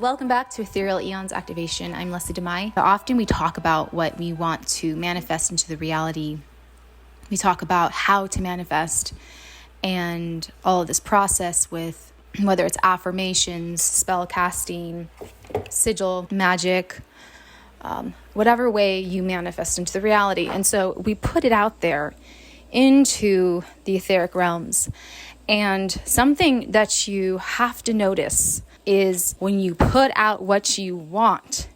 Welcome back to Ethereal Aeons Activation. I'm Lesly Damai. Often we talk about what we want to manifest into the reality. We talk about how to manifest and all of this process with whether it's affirmations, spell casting, sigil, magic, whatever way you manifest into the reality. And so we put it out there into the etheric realms. And something that you have to notice is when you put out what you want,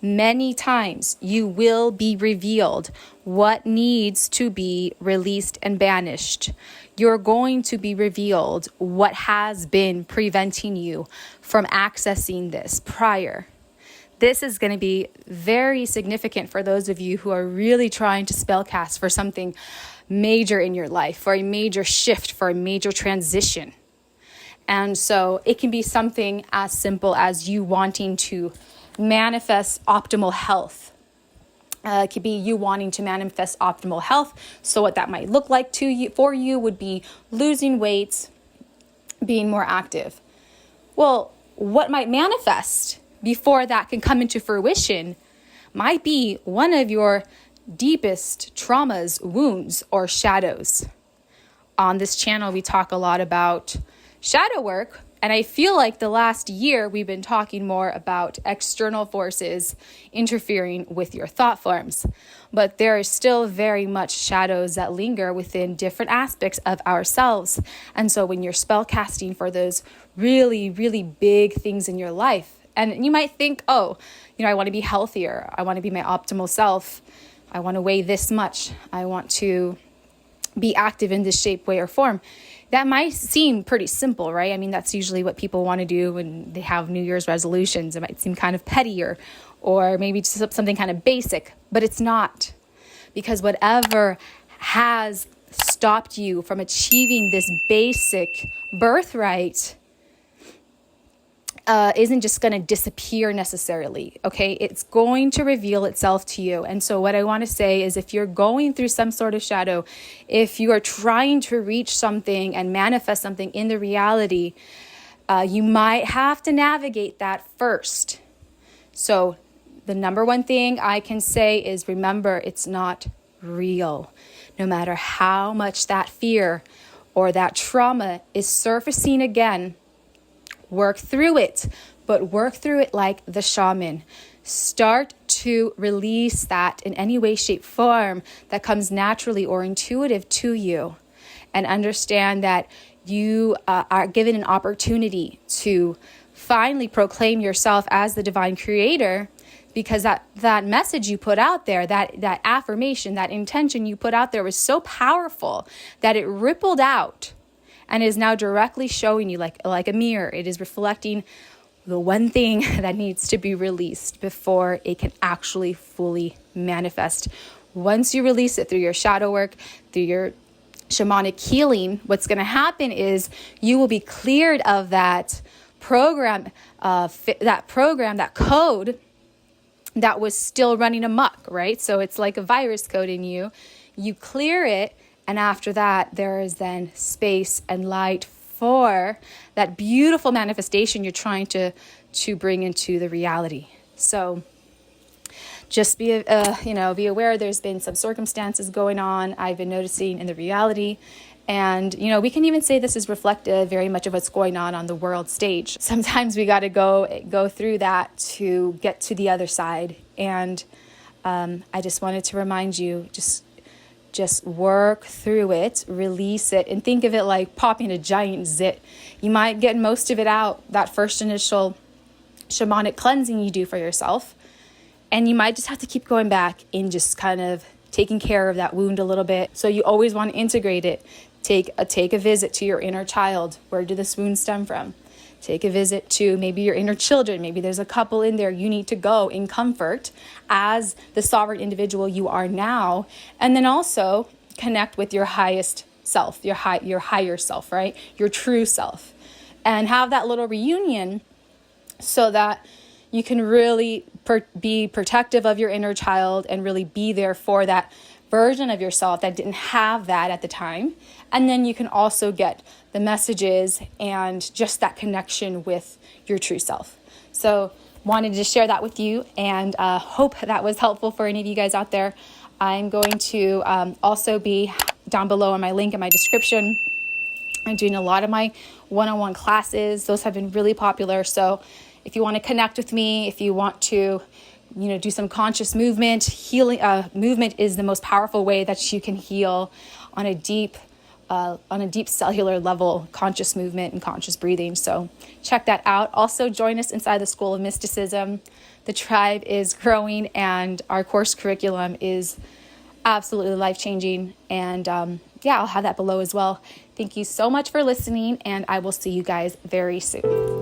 many times you will be revealed what needs to be released and banished. You're going to be revealed what has been preventing you from accessing this prior. This is going to be very significant for those of you who are really trying to spellcast for something major in your life, for a major shift, for a major transition. And so it can be something as simple as you wanting to manifest optimal health. It could be you wanting to manifest optimal health. So what that might look like for you would be losing weight, being more active. Well, what might manifest before that can come into fruition might be one of your deepest traumas, wounds, or shadows. On this channel, we talk a lot about shadow work, and I feel like the last year we've been talking more about external forces interfering with your thought forms. But there are still very much shadows that linger within different aspects of ourselves. And so when you're spell casting for those really, really big things in your life, and you might think, I want to be healthier. I want to be my optimal self. I want to weigh this much. I want to be active in this shape, way, or form. That might seem pretty simple, right? I mean, that's usually what people want to do when they have New Year's resolutions. It might seem kind of petty or maybe just something kind of basic, but it's not. Because whatever has stopped you from achieving this basic birthright isn't just going to disappear necessarily, okay? It's going to reveal itself to you. And so what I want to say is if you're going through some sort of shadow, if you are trying to reach something and manifest something in the reality, you might have to navigate that first. So the number one thing I can say is remember, it's not real. No matter how much that fear or that trauma is surfacing again, work through it, but work through it like the shaman. Start to release that in any way, shape, form that comes naturally or intuitive to you. And understand that you are given an opportunity to finally proclaim yourself as the divine creator, because that message you put out there, that affirmation, that intention you put out there was so powerful that it rippled out and is now directly showing you like a mirror. It is reflecting the one thing that needs to be released before it can actually fully manifest. Once you release it through your shadow work, through your shamanic healing, what's going to happen is you will be cleared of that program, that code that was still running amok, right? So it's like a virus code in you. You clear it. And after that, there is then space and light for that beautiful manifestation you're trying to bring into the reality. So just be aware there's been some circumstances going on I've been noticing in the reality. And, we can even say this is reflective very much of what's going on the world stage. Sometimes we got to go through that to get to the other side. And I just wanted to remind you, just work through it, release it, and think of it like popping a giant zit. You might get most of it out, that first initial shamanic cleansing you do for yourself. And you might just have to keep going back and just kind of taking care of that wound a little bit. So you always want to integrate it. Take a visit to your inner child. Where did this wound stem from? Take a visit to maybe your inner children. Maybe there's a couple in there you need to go in comfort as the sovereign individual you are now. And then also connect with your highest self, your higher self, right? Your true self. And have that little reunion so that you can really be protective of your inner child and really be there for that version of yourself that didn't have that at the time. And then you can also get the messages and just that connection with your true self. So wanted to share that with you, and hope that was helpful for any of you guys out there. I'm going to also be down below in my link in my description. I'm doing a lot of my one-on-one classes. Those have been really popular. So if you want to connect with me, if you want to, do some conscious movement, healing, movement is the most powerful way that you can heal on a deep cellular level, conscious movement and conscious breathing. So check that out. Also join us inside the School of Mysticism. The tribe is growing, and our course curriculum is absolutely life-changing. And I'll have that below as well. Thank you so much for listening, and I will see you guys very soon.